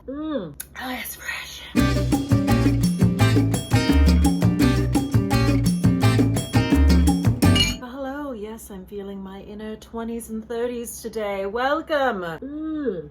Oh, it's fresh. Hello, yes, I'm feeling my inner 20s and 30s today. Welcome.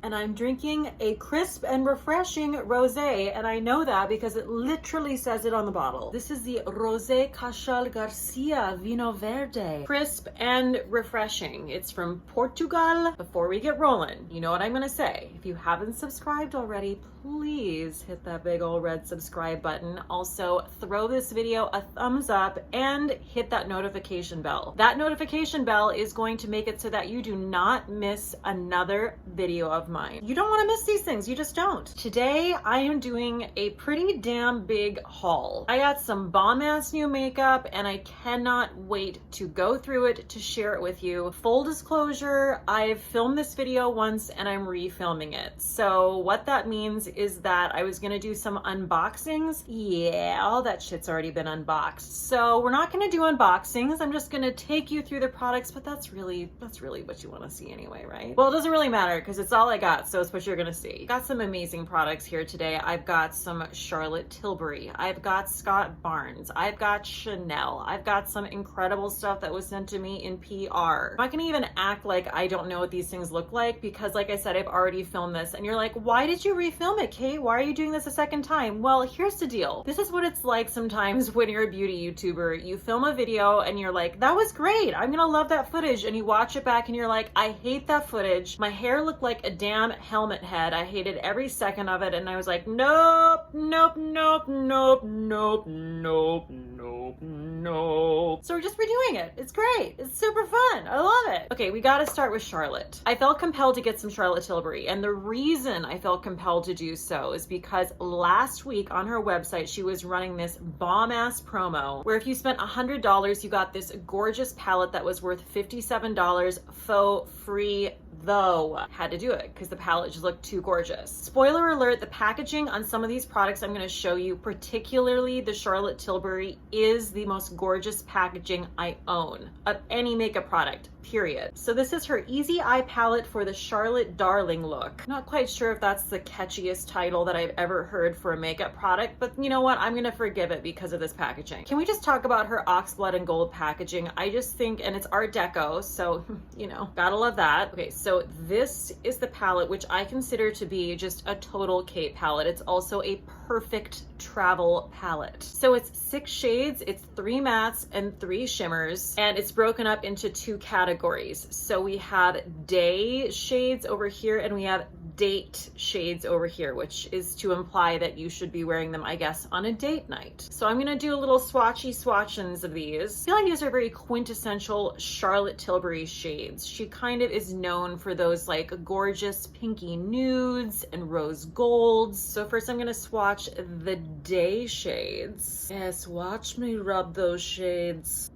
And I'm drinking a crisp and refreshing rosé, and I know that because it literally says it on the bottle. This is the Rosé Casal Garcia Vino Verde. Crisp and refreshing. It's from Portugal. Before we get rolling, you know what I'm gonna say. If you haven't subscribed already, please hit that big old red subscribe button. Also, throw this video a thumbs up and hit that notification bell. That notification bell is going to make it so that you do not miss another video of mine. You don't want to miss these things, you just don't. Today, I am doing a pretty damn big haul. I got some bomb-ass new makeup and I cannot wait to go through it to share it with you. Full disclosure, I've filmed this video once and I'm refilming it. So what that means is that I was gonna do some unboxings. Yeah, all that shit's already been unboxed. So we're not gonna do unboxings. I'm just gonna take you through the products, but that's really what you wanna see anyway, right? Well, it doesn't really matter because it's all I got, so it's what you're gonna see. Got some amazing products here today. I've got some Charlotte Tilbury. I've got Scott Barnes. I've got Chanel. I've got some incredible stuff that was sent to me in PR. I'm not gonna even act like I don't know what these things look like because like I said, I've already filmed this and you're like, why did you refilm it, Kate? Why are you doing this a second time? Well, here's the deal. This is what it's like sometimes when you're a beauty YouTuber. You film a video and you're like, that was great. I'm gonna love that footage. And you watch it back and you're like, I hate that footage. My hair looked like a damn helmet head. I hated every second of it. And I was like, nope, nope, nope, nope, nope, nope, nope, nope. So we're just redoing it. It's great. It's super fun. I love it. Okay, we gotta start with Charlotte. I felt compelled to get some Charlotte Tilbury. And the reason I felt compelled to do so is because last week on her website, she was running this bomb-ass promo where if you spent $100, you got this gorgeous palette that was worth $57 faux free though. Had to do it because the palette just looked too gorgeous. Spoiler alert, the packaging on some of these products I'm going to show you, particularly the Charlotte Tilbury, is the most gorgeous packaging I own of any makeup product, period. So this is her Easy Eye palette for the Charlotte Darling look. Not quite sure if that's the catchiest title that I've ever heard for a makeup product, but you know what? I'm going to forgive it because of this packaging. Can we just talk about her oxblood and gold packaging? I just think, and it's Art Deco, so, you know, gotta love that. Okay, so this is the palette, which I consider to be just a total Kate palette. It's also a perfect travel palette. So it's 6 shades, it's 3 mattes and 3 shimmers, and it's broken up into 2 categories. So we have day shades over here and we have date shades over here, which is to imply that you should be wearing them, I guess, on a date night. So I'm gonna do a little swatchins of these. I feel like these are very quintessential Charlotte Tilbury shades. She kind of is known for those like gorgeous pinky nudes and rose golds. So first I'm gonna swatch the day shades. Yes, watch me rub those shades.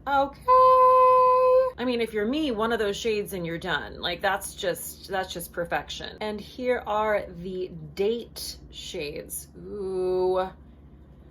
Okay. I mean, if you're me, one of those shades and you're done. Like that's just perfection. And here are the date shades. Ooh.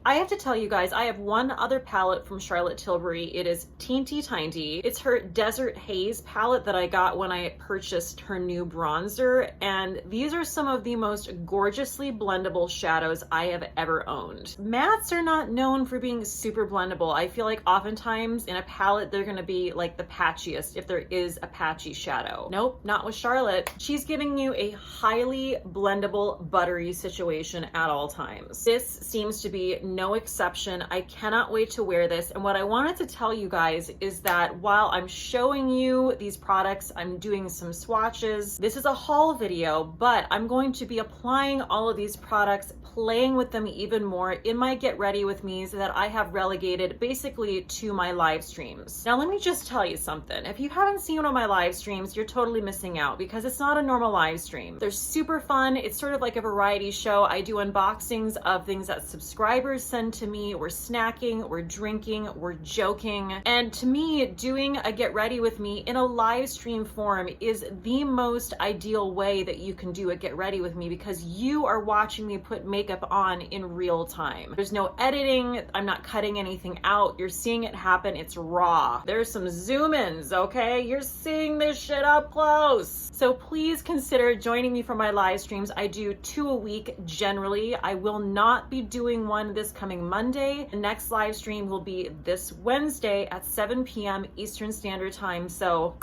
I have to tell you guys, I have one other palette from Charlotte Tilbury. It is Teeny Tiny. It's her Desert Haze palette that I got when I purchased her new bronzer. And these are some of the most gorgeously blendable shadows I have ever owned. Mattes are not known for being super blendable. I feel like oftentimes in a palette, they're gonna be like the patchiest if there is a patchy shadow. Nope, not with Charlotte. She's giving you a highly blendable, buttery situation at all times. This seems to be no exception. I cannot wait to wear this. And what I wanted to tell you guys is that while I'm showing you these products, I'm doing some swatches. This is a haul video, but I'm going to be applying all of these products, playing with them even more in my Get Ready With Me's that I have relegated basically to my live streams. Now, let me just tell you something. If you haven't seen one of my live streams, you're totally missing out because it's not a normal live stream. They're super fun. It's sort of like a variety show. I do unboxings of things that subscribers send to me. We're snacking, we're drinking, we're joking. And to me, doing a Get Ready With Me in a live stream form is the most ideal way that you can do a Get Ready With Me because you are watching me put makeup on in real time. There's no editing. I'm not cutting anything out. You're seeing it happen. It's raw. There's some zoom ins, okay? You're seeing this shit up close. So please consider joining me for my live streams. I do 2 a week generally. I will not be doing one this coming Monday. The next live stream will be this Wednesday at 7 p.m. Eastern Standard Time. So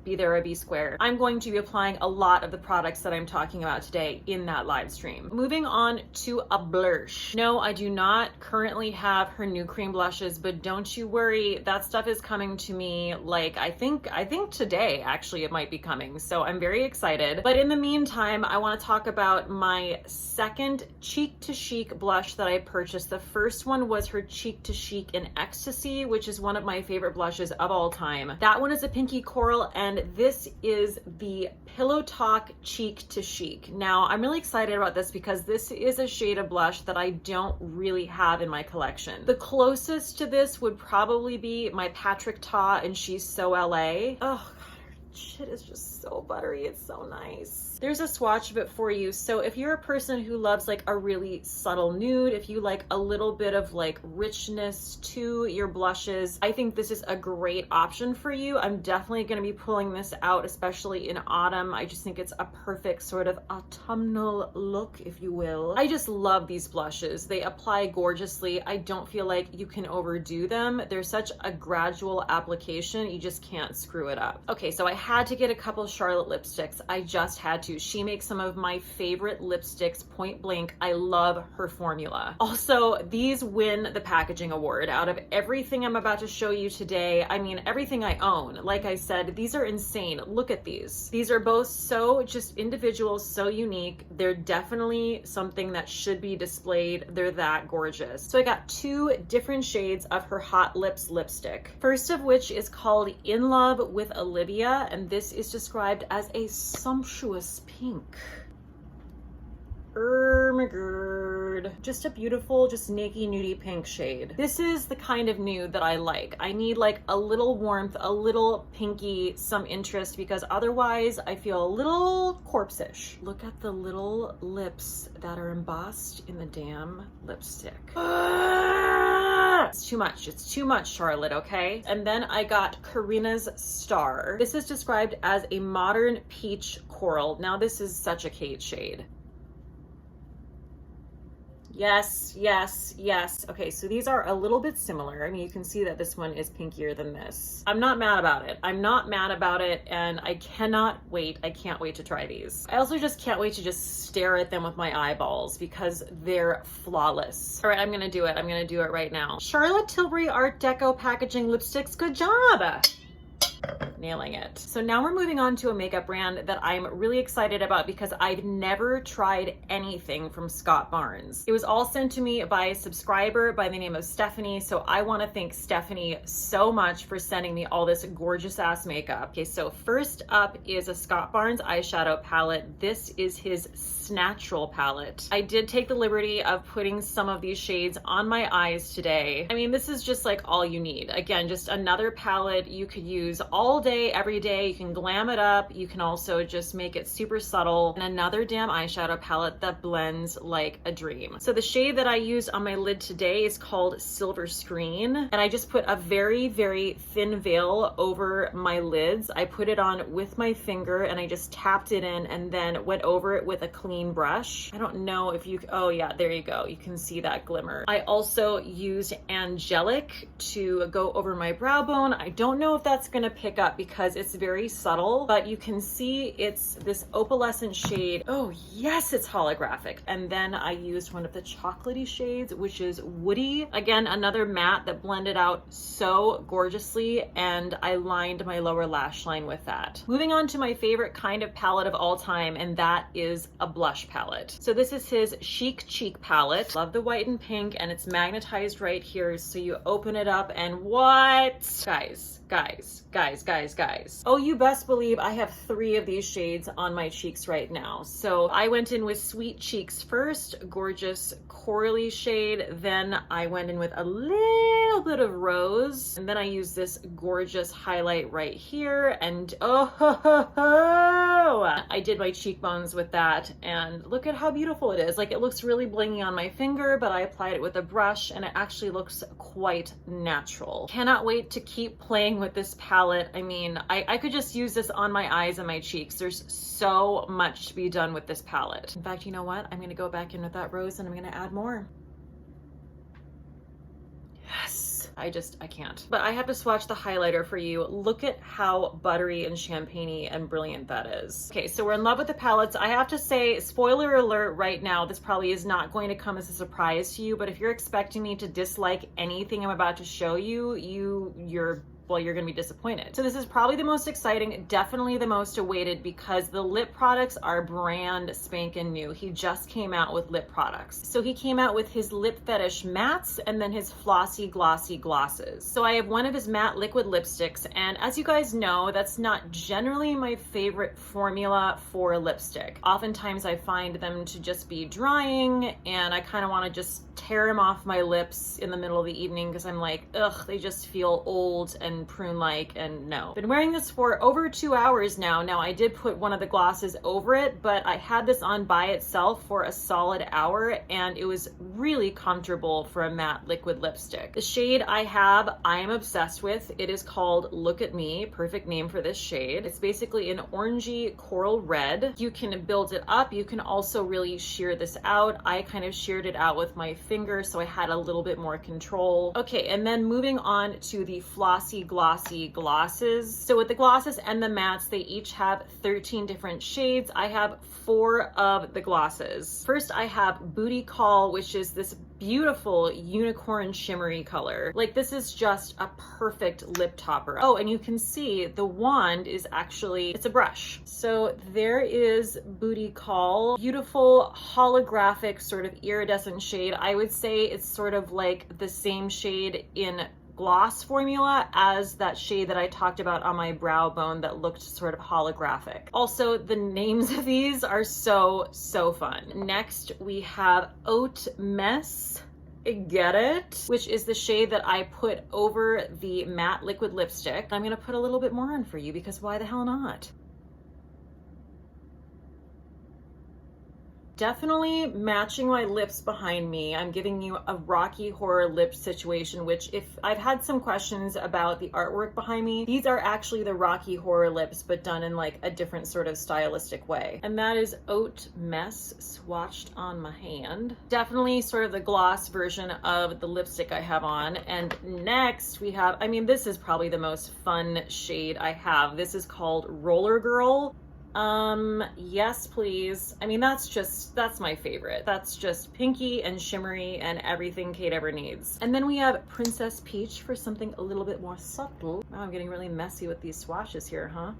be there or be square. I'm going to be applying a lot of the products that I'm talking about today in that live stream. Moving on to a blush. No, I do not currently have her new cream blushes, but don't you worry, that stuff is coming to me like I think today actually it might be coming. So I'm very excited. But in the meantime, I want to talk about my second Cheek to Chic blush that I purchased. The first one was her Cheek to Chic in Ecstasy, which is one of my favorite blushes of all time. That one is a pinky coral, and this is the Pillow Talk Cheek to Chic. Now, I'm really excited about this because this is a shade of blush that I don't really have in my collection. The closest to this would probably be my Patrick Ta and She's So LA. Oh God, her shit is just so buttery. It's so nice. There's a swatch of it for you. So if you're a person who loves like a really subtle nude, if you like a little bit of like richness to your blushes, I think this is a great option for you. I'm definitely going to be pulling this out, especially in autumn. I just think it's a perfect sort of autumnal look, if you will. I just love these blushes. They apply gorgeously. I don't feel like you can overdo them. They're such a gradual application. You just can't screw it up. Okay, so I had to get a couple Charlotte lipsticks. I just had to. She makes some of my favorite lipsticks, point blank. I love her formula. Also, these win the packaging award. Out of everything I'm about to show you today, I mean, everything I own, like I said, these are insane. Look at these. These are both so just individual, so unique. They're definitely something that should be displayed. They're that gorgeous. So I got 2 different shades of her Hot Lips lipstick. First of which is called In Love with Olivia, and this is described as a sumptuous pink. Oh my god. Just a beautiful, just naked nudie pink shade. This is the kind of nude that I like. I need like a little warmth, a little pinky, some interest, because otherwise I feel a little corpse-ish. Look at the little lips that are embossed in the damn lipstick. It's too much. It's too much, Charlotte, okay? And then I got Karina's Star. This is described as a modern peach coral. Now this is such a Kate shade. Yes, yes, yes. Okay, so these are a little bit similar. I mean, you can see that this one is pinkier than this. I'm not mad about it. I'm not mad about it, and I cannot wait. I can't wait to try these. I also just can't wait to just stare at them with my eyeballs because they're flawless. All right, I'm gonna do it. I'm gonna do it right now. Charlotte Tilbury Art Deco Packaging Lipsticks. Good job. Nailing it. So now we're moving on to a makeup brand that I'm really excited about because I've never tried anything from Scott Barnes. It was all sent to me by a subscriber by the name of Stephanie, so I want to thank Stephanie so much for sending me all this gorgeous ass makeup. Okay, so first up is a Scott Barnes eyeshadow palette. This is his Snatural palette. I did take the liberty of putting some of these shades on my eyes today. I mean, this is just like all you need. Again, just another palette you could use all day, every day. You can glam it up. You can also just make it super subtle. And another damn eyeshadow palette that blends like a dream. So the shade that I used on my lid today is called Silver Screen. And I just put a very, very thin veil over my lids. I put it on with my finger and I just tapped it in and then went over it with a clean brush. I don't know if you, oh yeah, there you go. You can see that glimmer. I also used Angelic to go over my brow bone. I don't know if that's gonna pick up because it's very subtle, but you can see it's this opalescent shade. Oh yes, it's holographic. And then I used one of the chocolatey shades, which is Woody. Again, another matte that blended out so gorgeously, and I lined my lower lash line with that. Moving on to my favorite kind of palette of all time, and that is a blush palette. So this is his Chic Cheek palette. Love the white and pink, and it's magnetized right here. So you open it up and what? Guys. Oh, you best believe I have 3 of these shades on my cheeks right now. So I went in with Sweet Cheeks first, gorgeous corally shade. Then I went in with a little bit of rose. And then I used this gorgeous highlight right here. And oh, ho, ho, ho. go. I did my cheekbones with that, and look at how beautiful it is. Like, it looks really blingy on my finger, but I applied it with a brush and it actually looks quite natural. Cannot wait to keep playing with this palette. I mean, I could just use this on my eyes and my cheeks. There's so much to be done with this palette. In fact, you know what? I'm gonna go back in with that rose and I'm gonna add more. Yes. I can't. But I have to swatch the highlighter for you. Look at how buttery and champagne-y and brilliant that is. Okay, so we're in love with the palettes. I have to say, spoiler alert right now, this probably is not going to come as a surprise to you, but if you're expecting me to dislike anything I'm about to show you, you're gonna be disappointed. So this is probably the most exciting, definitely the most awaited, because the lip products are brand spanking new. He just came out with lip products. So he came out with his Lip Fetish mattes and then his Flossy Glossy glosses. So I have one of his matte liquid lipsticks, and as you guys know, that's not generally my favorite formula for a lipstick. Oftentimes I find them to just be drying, and I kind of want to just tear them off my lips in the middle of the evening because I'm like, ugh, they just feel old and prune-like, and no. Been wearing this for over 2 hours now. Now, I did put one of the glosses over it, but I had this on by itself for a solid hour, and it was really comfortable for a matte liquid lipstick. The shade I have, I am obsessed with. It is called Look at Me, perfect name for this shade. It's basically an orangey coral red. You can build it up. You can also really sheer this out. I kind of sheared it out with my finger, so I had a little bit more control. Okay, and then moving on to the Flossy Glossy glosses. So with the glosses and the mattes, they each have 13 different shades. I have 4 of the glosses. First, I have Booty Call, which is this beautiful unicorn shimmery color. Like, this is just a perfect lip topper. Oh, and you can see the wand is actually, it's a brush. So there is Booty Call. Beautiful holographic sort of iridescent shade. I would say it's sort of like the same shade in gloss formula as that shade that I talked about on my brow bone that looked sort of holographic. Also, the names of these are so fun. Next, we have Haute Mess. Get it? Which is the shade that I put over the matte liquid lipstick. I'm gonna put a little bit more on for you because why the hell not? Definitely matching my lips behind me. I'm giving you a Rocky Horror lip situation, which if I've had some questions about the artwork behind me, these are actually the Rocky Horror lips, but done in like a different sort of stylistic way. And that is Haute Mess swatched on my hand. Definitely sort of the gloss version of the lipstick I have on. And next we have, I mean, this is probably the most fun shade I have. This is called Roller Girl. Yes, please. I mean, that's my favorite. That's just pinky and shimmery and everything Kate ever needs. And then we have Princess Peach for something a little bit more subtle. Wow, I'm getting really messy with these swatches here, huh?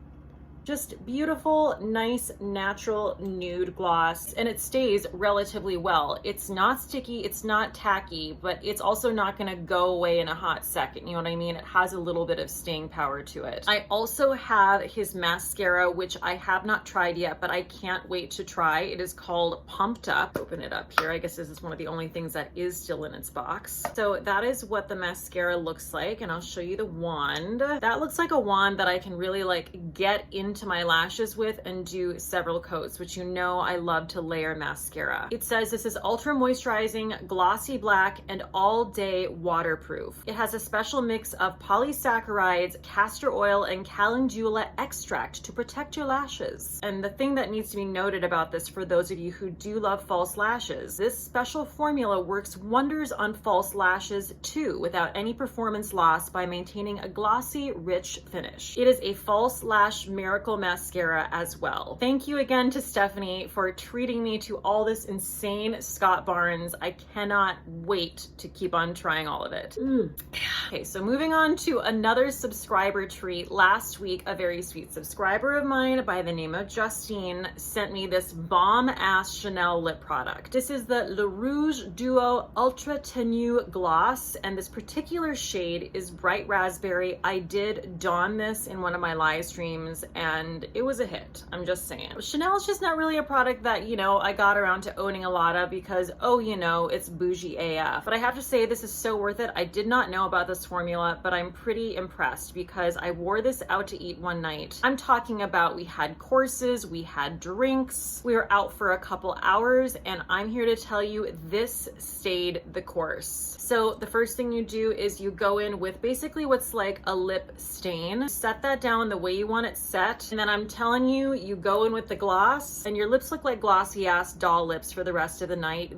Just beautiful, nice, natural nude gloss, and it stays relatively well. It's not sticky, it's not tacky, but it's also not gonna go away in a hot second, you know what I mean? It has a little bit of staying power to it. I also have his mascara, which I have not tried yet, but I can't wait to try. It is called Pumped Up. Open it up here. I guess this is one of the only things that is still in its box. So that is what the mascara looks like, and I'll show you the wand. That looks like a wand that I can really like get into my lashes with and do several coats, which you know I love to layer mascara. It says this is ultra moisturizing, glossy black, and all day waterproof. It has a special mix of polysaccharides, castor oil, and calendula extract to protect your lashes. And the thing that needs to be noted about this for those of you who do love false lashes, this special formula works wonders on false lashes too, without any performance loss by maintaining a glossy, rich finish. It is a false lash miracle mascara as well. Thank you again to Stephanie for treating me to all this insane Scott Barnes. I cannot wait to keep on trying all of it. Okay, so moving on to another subscriber treat. Last week, a very sweet subscriber of mine by the name of Justine sent me this bomb-ass Chanel lip product. This is the Le Rouge Duo Ultra Tenue Gloss, and this particular shade is Bright Raspberry. I did don this in one of my live streams, and and it was a hit. I'm just saying. Chanel's just not really a product that, you know, I got around to owning a lot of because, oh, you know, it's bougie AF. But I have to say this is so worth it. I did not know about this formula, but I'm pretty impressed because I wore this out to eat one night. I'm talking about we had courses, we had drinks, we were out for a couple hours, and I'm here to tell you this stayed the course. So the first thing you do is you go in with basically what's like a lip stain. Set that down the way you want it set. And then I'm telling you, you go in with the gloss and your lips look like glossy ass doll lips for the rest of the night.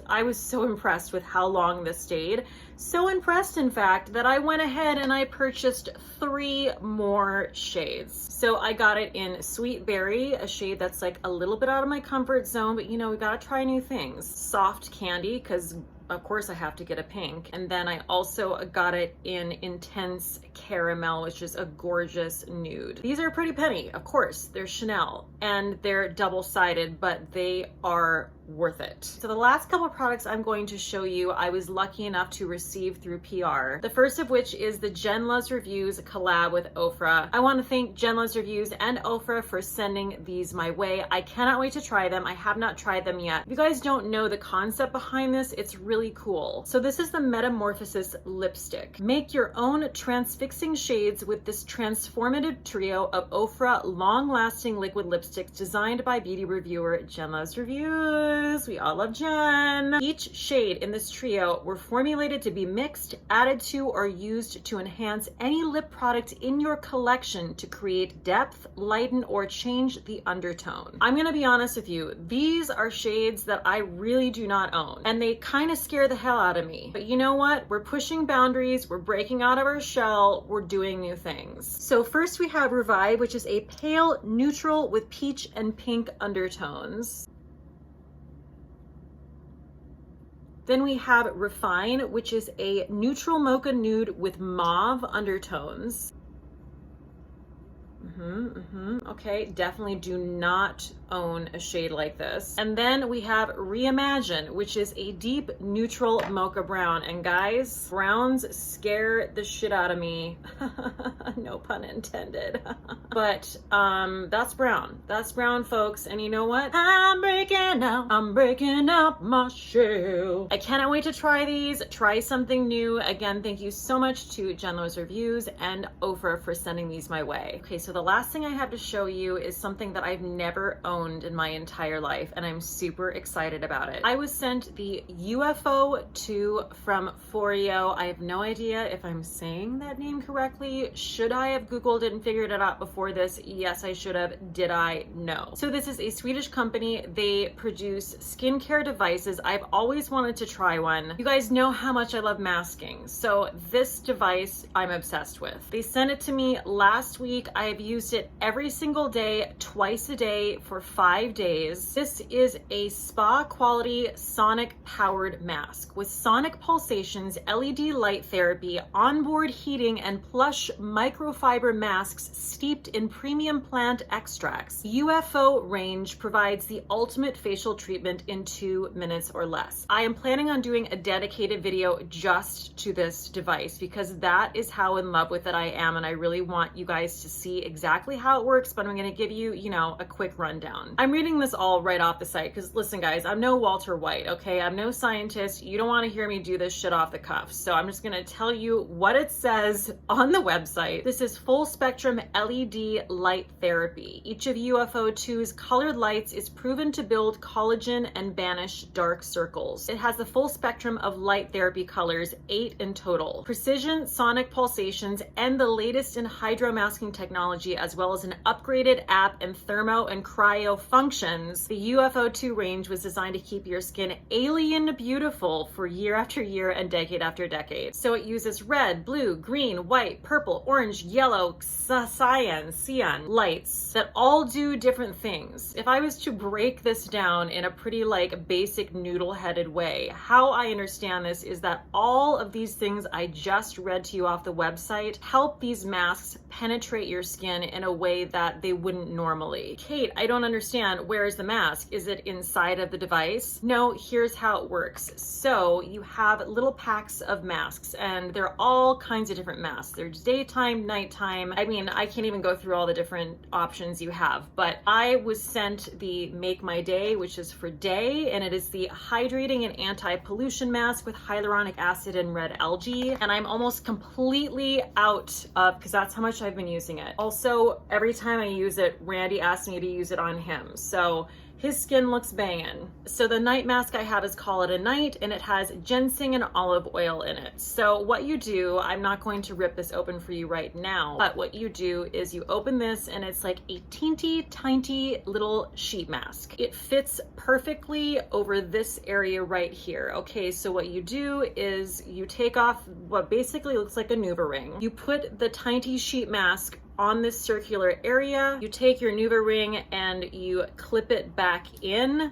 I was so impressed with how long this stayed. So impressed, in fact, that I went ahead and I purchased 3 more shades. So I got it in Sweet Berry, a shade that's like a little bit out of my comfort zone, but you know, we gotta try new things. Soft Candy, because of course I have to get a pink. And then I also got it in Intense Caramel, which is a gorgeous nude. These are pretty penny, of course. They're Chanel and they're double-sided, but they are worth it. So the last couple of products I'm going to show you, I was lucky enough to receive through PR. The first of which is the Jen Loves Reviews collab with Ofra. I want to thank Jen Loves Reviews and Ofra for sending these my way. I cannot wait to try them. I have not tried them yet. If you guys don't know the concept behind this, it's really cool. So this is the Metamorphisis lipstick. Make your own transfixing shades with this transformative trio of Ofra long-lasting liquid lipsticks designed by beauty reviewer Jen Loves Reviews. We all love Jen. Each shade in this trio were formulated to be mixed, added to, or used to enhance any lip product in your collection to create depth, lighten, or change the undertone. I'm gonna be honest with you, these are shades that I really do not own, and they kind of scare the hell out of me. But you know what? We're pushing boundaries, we're breaking out of our shell, we're doing new things. So first we have Revive, which is a pale neutral with peach and pink undertones. Then we have Refine, which is a neutral mocha nude with mauve undertones. Okay, definitely do not own a shade like this. And then we have Reimagine, which is a deep neutral mocha brown. And guys, browns scare the shit out of me. No pun intended. But that's brown. That's brown, folks. And you know what? I'm breaking out my shell. I cannot wait to try these. Try something new. Again, thank you so much to Jen Loves Reviews and Ofra for sending these my way. Okay, so the last thing I have to show you is something that I've never owned in my entire life, and I'm super excited about it. I was sent the UFO 2 from Foreo. I have no idea if I'm saying that name correctly. Should I have Googled it and figured it out before this? Yes, I should have. Did I? No. So this is a Swedish company. They produce skincare devices. I've always wanted to try one. You guys know how much I love masking, so this device I'm obsessed with. They sent it to me last week. I have used it every single day, twice a day for 5 days. This is a spa quality sonic powered mask with sonic pulsations, LED light therapy, onboard heating, and plush microfiber masks steeped in premium plant extracts. UFO range provides the ultimate facial treatment in 2 minutes or less. I am planning on doing a dedicated video just to this device because that is how in love with it I am, and I really want you guys to see exactly how it works, but I'm going to give you, a quick rundown. I'm reading this all right off the site because listen guys, I'm no Walter White, okay? I'm no scientist. You don't want to hear me do this shit off the cuff. So I'm just going to tell you what it says on the website. This is full spectrum LED light therapy. Each of UFO 2's colored lights is proven to build collagen and banish dark circles. It has the full spectrum of light therapy colors, 8 in total. Precision sonic pulsations and the latest in hydromasking technology, as well as an upgraded app and thermo and cryo functions. The UFO 2 range was designed to keep your skin alien beautiful for year after year and decade after decade. So it uses red, blue, green, white, purple, orange, yellow, cyan lights that all do different things. If I was to break this down in a pretty basic noodle-headed way, how I understand this is that all of these things I just read to you off the website help these masks penetrate your skin in a way that they wouldn't normally. Kate, I don't understand understand, where is the mask? Is it inside of the device? No, here's how it works. So you have little packs of masks, and they're all kinds of different masks. There's daytime, nighttime. I mean, I can't even go through all the different options you have, but I was sent the Make My Day, which is for day, and it is the hydrating and anti-pollution mask with hyaluronic acid and red algae. And I'm almost completely out of, because that's how much I've been using it. Also, every time I use it, Randy asks me to use it on him. So his skin looks banging. So the night mask I have is Call It a Night, and it has ginseng and olive oil in it. So what you do, I'm not going to rip this open for you right now, but what you do is you open this, and it's like a teeny tiny little sheet mask. It fits perfectly over this area right here. Okay, so what you do is you take off what basically looks like a NuvaRing. You put the tiny sheet mask on this circular area. You take your NuvaRing and you clip it back in,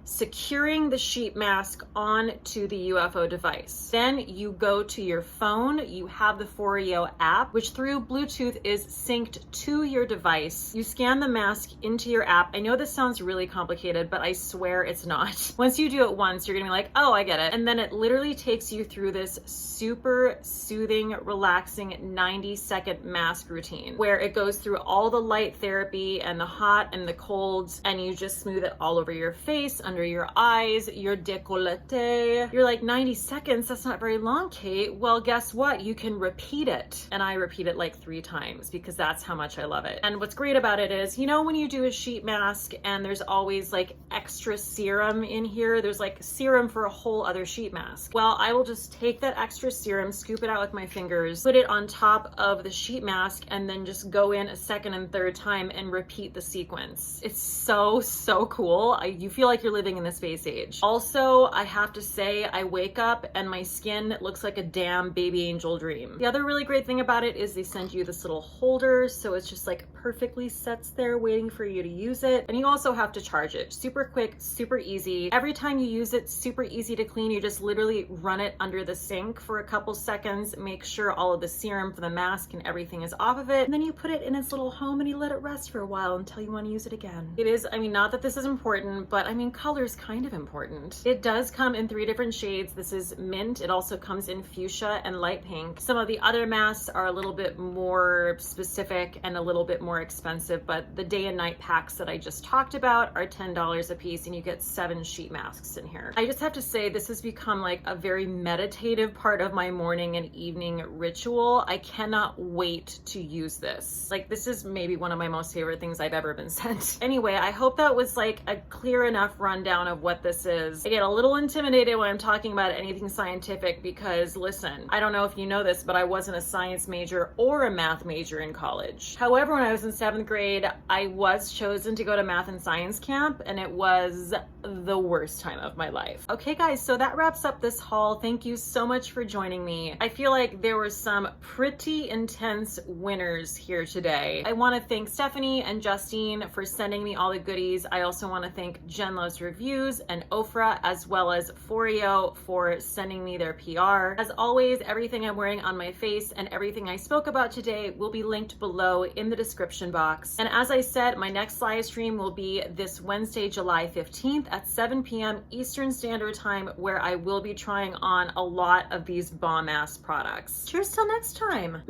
securing the sheet mask onto the UFO device. Then you go to your phone, you have the Foreo app, which through Bluetooth is synced to your device. You scan the mask into your app. I know this sounds really complicated, but I swear it's not. Once you do it once, you're gonna be like, oh, I get it. And then it literally takes you through this super soothing, relaxing 90-second mask routine where it goes through all the light therapy and the hot and the colds, and you just smooth it all over your face, under your eyes, your décolleté. You're like, 90 seconds, that's not very long, Kate. Well, guess what? You can repeat it. And I repeat it like 3 times because that's how much I love it. And what's great about it is, you know, when you do a sheet mask and there's always like extra serum in here, there's like serum for a whole other sheet mask. Well, I will just take that extra serum, scoop it out with my fingers, put it on top of the sheet mask, and then just go in a second and third time and repeat the sequence. It's so cool. You feel like you're living in the space age. Also, I have to say, I wake up and my skin looks like a damn baby angel dream. The other really great thing about it is they send you this little holder, so it's just like perfectly sets there waiting for you to use it. And you also have to charge it. Super quick, super easy. Every time you use it, super easy to clean. You just literally run it under the sink for a couple seconds, make sure all of the serum for the mask and everything is off of it, and then you put it in its little home and you let it rest for a while until you want to use it again. It is, I mean, not that this is important, but I mean, color is kind of important. It does come in 3 different shades. This is mint. It also comes in fuchsia and light pink. Some of the other masks are a little bit more specific and a little bit more expensive, but the day and night packs that I just talked about are $10 a piece, and you get 7 sheet masks in here. I just have to say, this has become like a very meditative part of my morning and evening ritual. I cannot wait to use this. Like, this is maybe one of my most favorite things I've ever been sent. Anyway, I hope that was like a clear enough rundown of what this is. I get a little intimidated when I'm talking about anything scientific because, listen, I don't know if you know this, but I wasn't a science major or a math major in college. However, when I was in 7th grade, I was chosen to go to math and science camp, and it was the worst time of my life. Okay, guys, so that wraps up this haul. Thank you so much for joining me. I feel like there were some pretty intense winners here today. I want to thank Stephanie and Justine for sending me all the goodies. I also want to thank Jen Loves Reviews and Ofra, as well as Foreo, for sending me their PR. As always, everything I'm wearing on my face and everything I spoke about today will be linked below in the description box. And as I said, my next live stream will be this Wednesday, July 15th at 7 p.m. Eastern Standard Time, where I will be trying on a lot of these bomb-ass products. Cheers till next time.